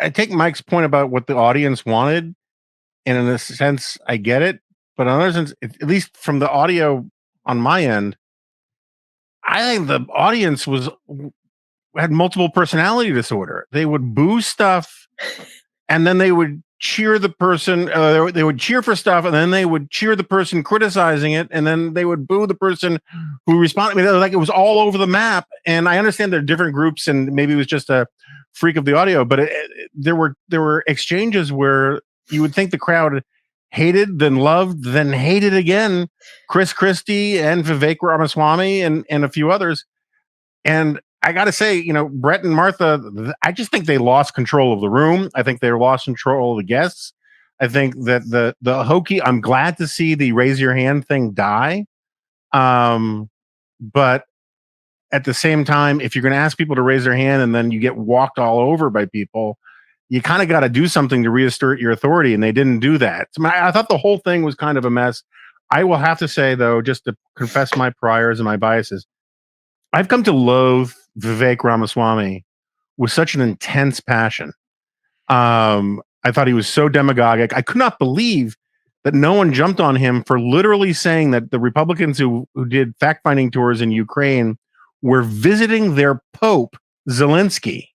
I take Mike's point about what the audience wanted, and in a sense, I get it. But in another sense, at least from the audio on my end, I think the audience had multiple personality disorder. They would boo stuff, and then they would cheer the person. They would cheer for stuff, and then they would cheer the person criticizing it, and then they would boo the person who responded. I mean, like it was all over the map. And I understand there are different groups, and maybe it was just a freak of the audio, but there were exchanges where you would think the crowd hated, then loved, then hated again Chris Christie and Vivek Ramaswamy and a few others. And I got to say, Brett and Martha, I just think they lost control of the room. I think they lost control of the guests. I think that the hokey, I'm glad to see the raise your hand thing die. But at the same time, if you're going to ask people to raise their hand and then you get walked all over by people, you kind of got to do something to reassert your authority. And they didn't do that. So I thought the whole thing was kind of a mess. I will have to say, though, just to confess my priors and my biases, I've come to loathe Vivek Ramaswamy with such an intense passion. I thought he was so demagogic. I could not believe that no one jumped on him for literally saying that the Republicans who did fact-finding tours in Ukraine were visiting their Pope, Zelensky,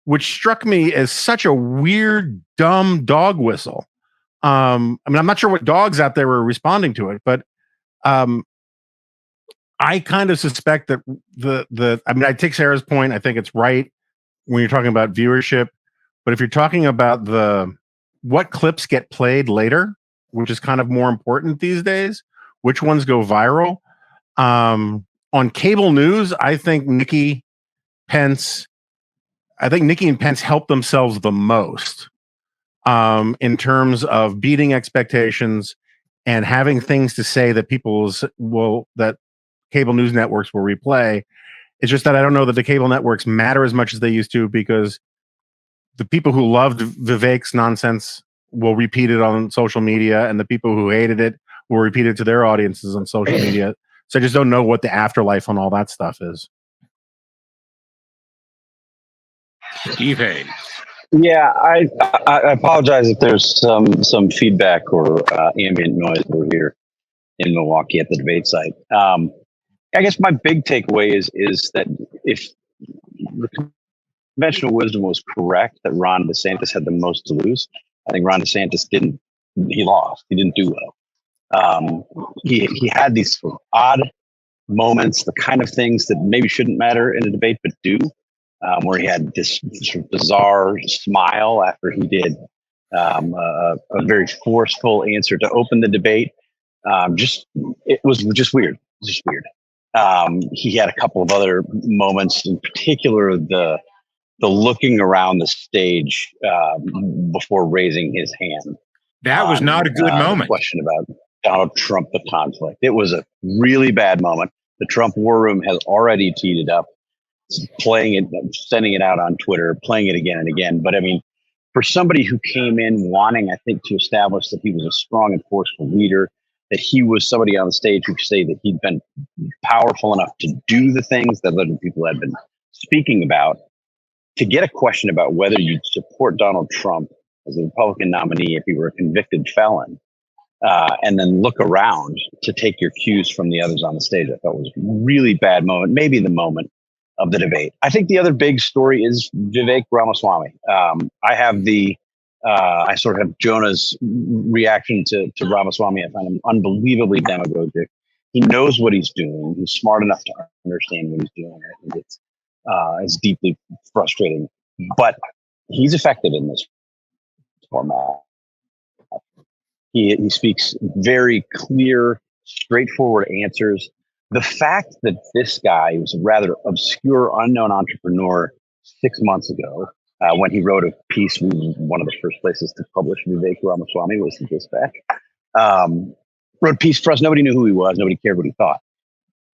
which struck me as such a weird, dumb dog whistle. I mean, I'm not sure what dogs out there were responding to it, but I kind of suspect that I mean, I take Sarah's point. I think it's right when you're talking about viewership, but if you're talking about what clips get played later, which is kind of more important these days, which ones go viral, on cable news, I think Nikki and Pence helped themselves the most in terms of beating expectations and having things to say that that cable news networks will replay. It's just that I don't know that the cable networks matter as much as they used to, because the people who loved Vivek's nonsense will repeat it on social media, and the people who hated it will repeat it to their audiences on social media. So I just don't know what the afterlife on all that stuff is. Steve Hayes. Yeah, I apologize if there's some feedback or ambient noise over here in Milwaukee at the debate site. I guess my big takeaway is that if the conventional wisdom was correct that Ron DeSantis had the most to lose, I think Ron DeSantis he lost. He didn't do well. He had these sort of odd moments, the kind of things that maybe shouldn't matter in a debate, but do, where he had this sort of bizarre smile after he did a very forceful answer to open the debate. It was just weird. Just weird. He had a couple of other moments, in particular the looking around the stage before raising his hand. That was not a good moment. Question about Donald Trump, the conflict. It was a really bad moment. The Trump war room has already teed it up, playing it, sending it out on Twitter, playing it again and again. But I mean, for somebody who came in wanting, I think, to establish that he was a strong and forceful leader, that he was somebody on the stage who could say that he'd been powerful enough to do the things that other people had been speaking about, to get a question about whether you'd support Donald Trump as a Republican nominee if he were a convicted felon, and then look around to take your cues from the others on the stage, I thought was a really bad moment, maybe the moment of the debate. I think the other big story is Vivek Ramaswamy. I sort of have Jonah's reaction to Ramaswamy. I find him unbelievably demagogic. He knows what he's doing. He's smart enough to understand what he's doing. I think it's deeply frustrating, but he's effective in this format. He speaks very clear, straightforward answers. The fact that this guy was a rather obscure, unknown entrepreneur 6 months ago, when he wrote a piece, we were one of the first places to publish Vivek Ramaswamy was the Dispatch. Wrote a piece for us. Nobody knew who he was. Nobody cared what he thought.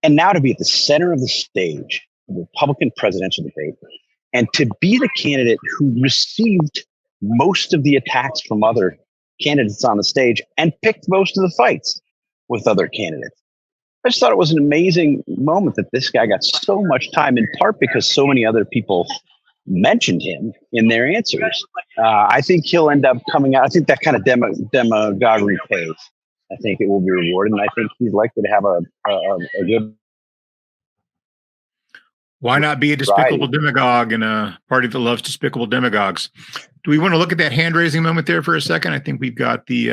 And now to be at the center of the stage, the Republican presidential debate, and to be the candidate who received most of the attacks from other candidates on the stage and picked most of the fights with other candidates. I just thought it was an amazing moment that this guy got so much time, in part because so many other people mentioned him in their answers. I think he'll end up coming out. I think that kind of demagoguery pays. I think it will be rewarded, and I think he's likely to have a good. Why not be a despicable demagogue in a party that loves despicable demagogues? Do we want to look at that hand-raising moment there for a second? I think we've got the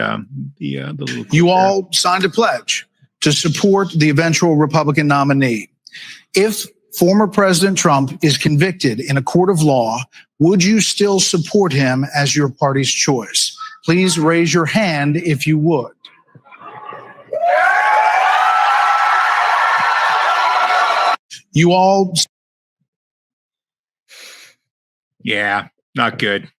little. You all signed a pledge to support the eventual Republican nominee. If former President Trump is convicted in a court of law, would you still support him as your party's choice? Please raise your hand if you would. You all. Yeah, not good.